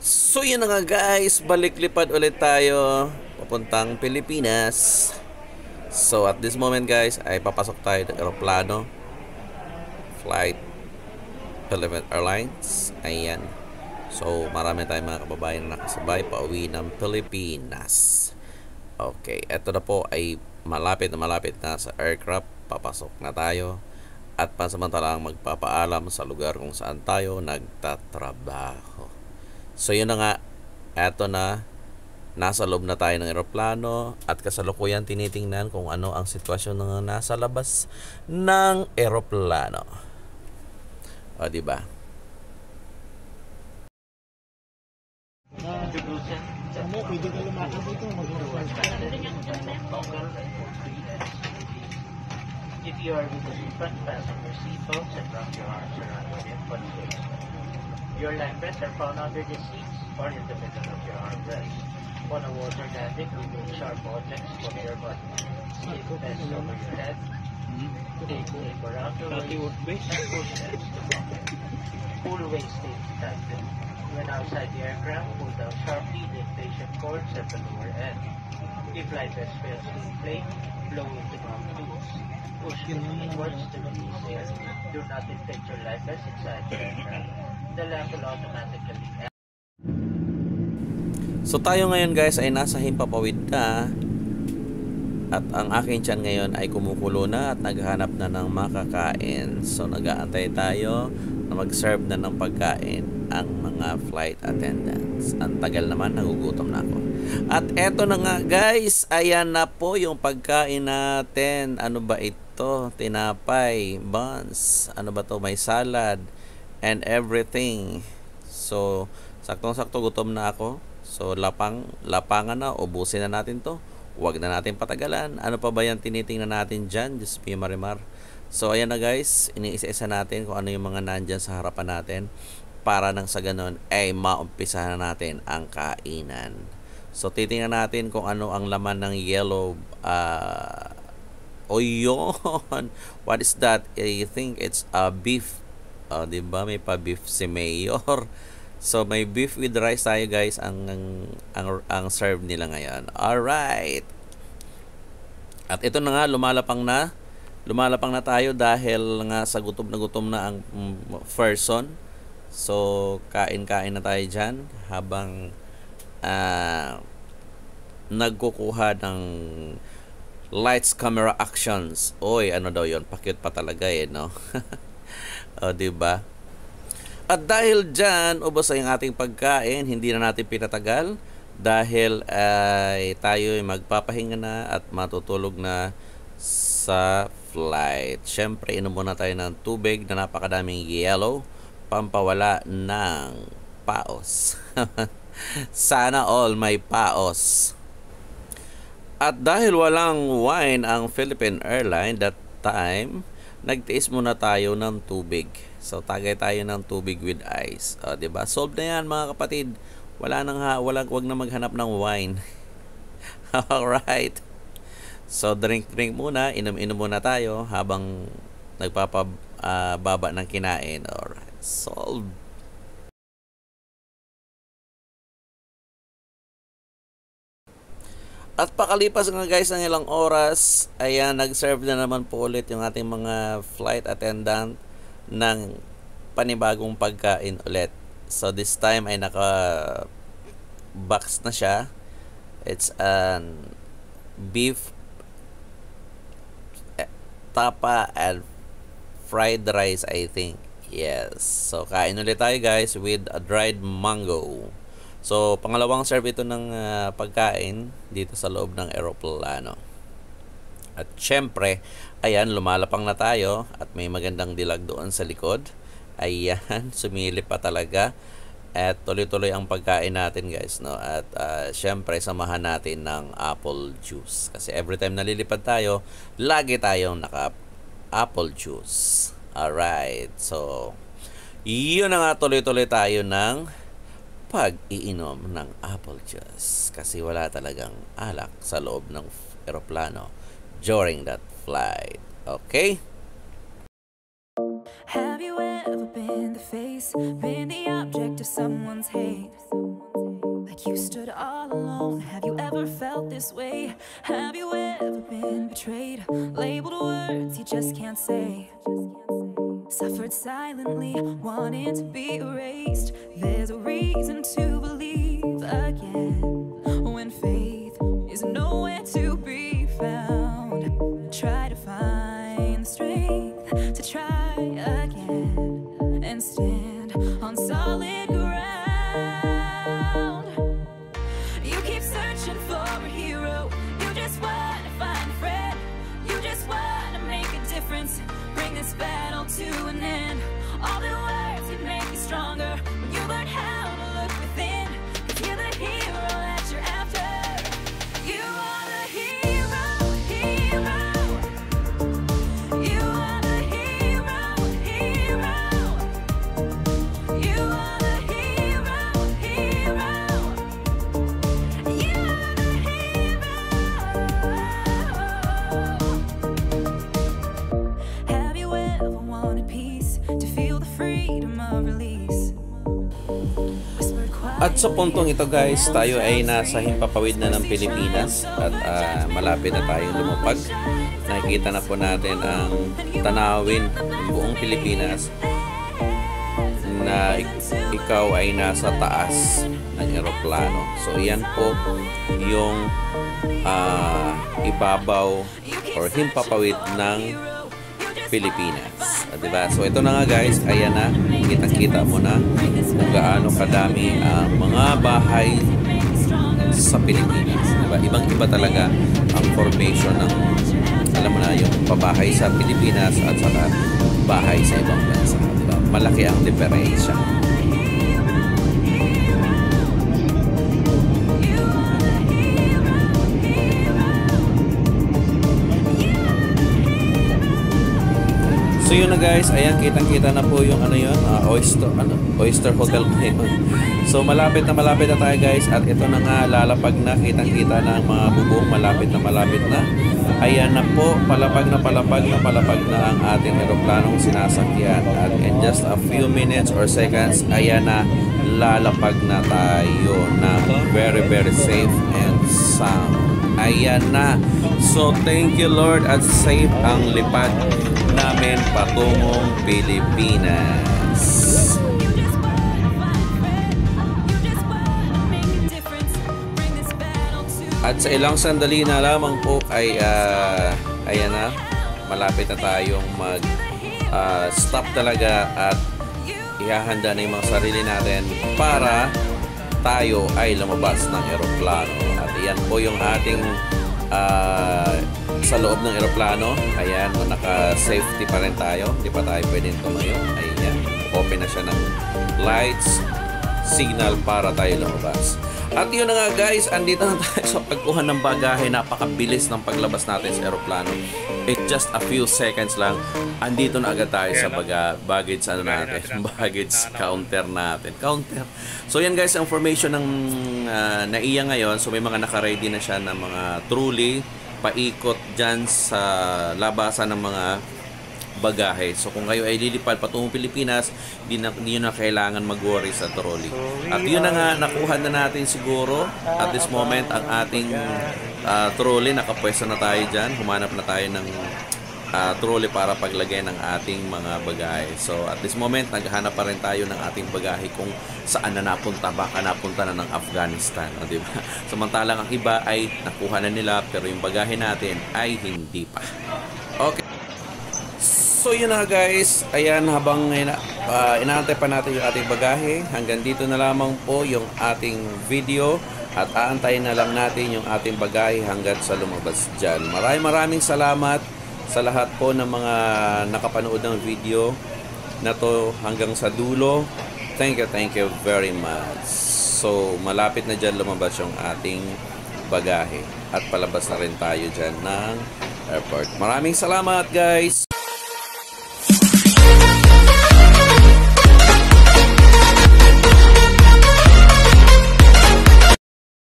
So yun na nga guys, balik lipad ulit tayo papuntang Pilipinas. So at this moment guys ay papasok tayo ng eroplano, flight Philippine Airlines. Ayan. So marami tayong mga kababayan na nakasabay pauwi ng Pilipinas. Okay, eto na po ay malapit na sa aircraft. Papasok na tayo at pansamantalang magpapaalam sa lugar kung saan tayo nagtatrabaho. So yun na nga, eto na, nasa loob na tayo ng eroplano at kasalukuyan tinitingnan kung ano ang sitwasyon ng nasa labas ng eroplano. O diba? Pwede ka lumakad dito. If you are with the front, fasten your seatbelts and wrap your arms around your hip when facing. Your life vests are found under the seats or in the middle of your armrest. On a water landing, remove sharp objects from your body. Keep vests over your head. Take tape around the waist and push ends to pocket. Pull waist tape tighten. When outside the aircraft, pull down sharply the inflation cords at the lower end. If life vest fails to inflate, blow into mouth tubes. Push inwards to release air. Do not inflate your life vest inside the aircraft. The lamp will automatically end. So tayo ngayon guys ay nasa himpapawid na at ang aking tiyan ngayon ay kumukulo na at naghahanap na ng makakain. So nag-aantay tayo na mag-serve na ng pagkain ang mga flight attendants. Ang tagal naman, nagugutom na ako. At eto na nga guys, ayan na po yung pagkain natin. Ano ba ito? Tinapay, buns, ano ba to? May salad and everything. So saktong-sakto gutom na ako. So lapangan na, ubusin na natin to. Huwag na natin patagalan. Ano pa ba yan tinitingnan natin dyan? Just be marimar. So ayan na guys, iniisa-isa natin kung ano yung mga nandyan sa harapan natin para nang sa ganon ay maumpisahan na natin ang kainan. So titingnan natin kung ano ang laman ng yellow o yun. What is that? I think it's a beef. Diba? May pa beef si Mayor. So may beef with rice tayo guys ang serve nila ngayon. Alright. At ito na nga, lumalapang na tayo dahil nga sa gutom na ang person. So kain-kain na tayo dyan habang nagkukuha ng lights, camera, actions. Oy, ano daw yon? Pakit pa talaga no? O diba? At dahil dyan, ubos ay ang ating pagkain, hindi na natin pinatagal dahil tayo ay magpapahinga na at matutulog na sa flight. Siyempre, inom muna tayo ng tubig na napakadaming yellow, pampawala ng paos. Sana all may paos. At dahil walang wine ang Philippine Airlines that time, nagtiis muna tayo ng tubig. So tagay tayo ng tubig with ice. Diba? Solve na yan mga kapatid. Wag na maghanap ng wine. Alright. So drink muna, inom muna tayo habang nagpapababa ng kinain. Alright. Solve. At pakalipas nga guys ng ilang oras, ayan, nag-serve na naman po ulit yung ating mga flight attendant ng panibagong pagkain ulit. So this time ay naka-box na siya. It's an beef tapa and fried rice, I think. Yes. So kain ulit tayo guys with a dried mango. So, pangalawang serve ito ng pagkain dito sa loob ng eroplano. At syempre, ayan, lumalapang na tayo at may magandang dilag doon sa likod. Ayan, sumilip pa talaga. At tuloy-tuloy ang pagkain natin guys. No? At syempre, samahan natin ng apple juice. Kasi every time nalilipad tayo, lagi tayong naka-apple juice. Alright, so, yun na nga, tuloy-tuloy tayo ng pag-iinom ng apple juice kasi wala talagang alak sa loob ng eroplano during that flight. Okay? Have you ever been the face, been the object of someone's hate? Suffered silently, wanting to be erased. There's a reason to believe again when faith is nowhere to be found. Try to find the strength to try again and stand on solid ground. You keep searching for a hero. You just want to find a friend. You just want to make a difference. Bring this battle to an end. All the words that make you stronger when you learn how to look within. 'Cause you're the hero that you're after. You are the hero, hero. You are the hero, hero. You are the hero, hero. You are the hero. Have you ever wanted peace to feel the freedom of release? Whispered At sa puntong ito guys, tayo ay nasa himpapawid na ng Pilipinas at malapit na tayong lumupag. Nakikita na po natin ang tanawin ng buong Pilipinas na ikaw ay nasa taas ng eroplano. So yan po yung ibabaw or himpapawid ng Pilipinas. Diba? So ito na nga guys, ayan na, kitang-kita mo na kung gaano kadami ang mga bahay sa Pilipinas. Diba? Ibang-iba talaga ang formation ng, alam mo na, yung pabahay sa Pilipinas at saka bahay sa ibang bansa. Diba? Malaki ang diferensya. So yun na guys, ayan, kitang-kita na po yung Oyster Hotel ngayon. So malapit na tayo guys, at ito na nga, lalapag na, kitang-kita na ang mga bubong, malapit na. Ayan na po, palapag na ang ating eroplanong sinasakyan, at in just a few minutes or seconds, ayan na, lalapag na tayo na very safe and sound. Ayan na. So thank you Lord, at safe ang lipad namin patungong Pilipinas. At sa ilang sandali na lamang po ay ayan na, malapit na tayong mag stop talaga at ihahanda na yung mga sarili natin para tayo ay lumabas ng eroplano. At iyan po yung ating sa loob ng eroplano. Ayan, naka-safety pa rin tayo. Hindi pa tayo pwedeng tumayo. Ayan, open na siya ng lights, signal para tayo lumabas. At yun na nga guys, andito na tayo sa pagkuha ng bagahe. Napakabilis ng paglabas natin sa eroplano. It just a few seconds lang, andito na agad tayo sa baggage baggage counter natin. So yan guys, ang information ng NAIA ngayon. So may mga naka-ready na siya ng mga trolley paikot dyan sa labasan ng mga bagahe. So kung kayo ay lilipad patungong Pilipinas, hindi nyo na kailangan mag-worry sa trolley. At yun na nga, nakuha na natin siguro at this moment ang ating trolley. Nakapwesto na tayo dyan. Humanap na tayo ng trolley para paglagay ng ating mga bagahe. So at this moment, naghahanap pa rin tayo ng ating bagahe kung saan na napunta. Baka napunta na ng Afghanistan, o diba? Samantalang ang iba ay nakuha na nila, pero yung bagahe natin ay hindi pa. Okay. So yun na guys, ayan, habang inaantay pa natin yung ating bagahe, hanggang dito na lamang po yung ating video at aantayin na lang natin yung ating bagahe hanggang sa lumabas dyan. Maraming salamat sa lahat po ng mga nakapanood ng video na to hanggang sa dulo. Thank you very much. So malapit na dyan lumabas yung ating bagahe at palabas na rin tayo dyan ng airport. Maraming salamat guys!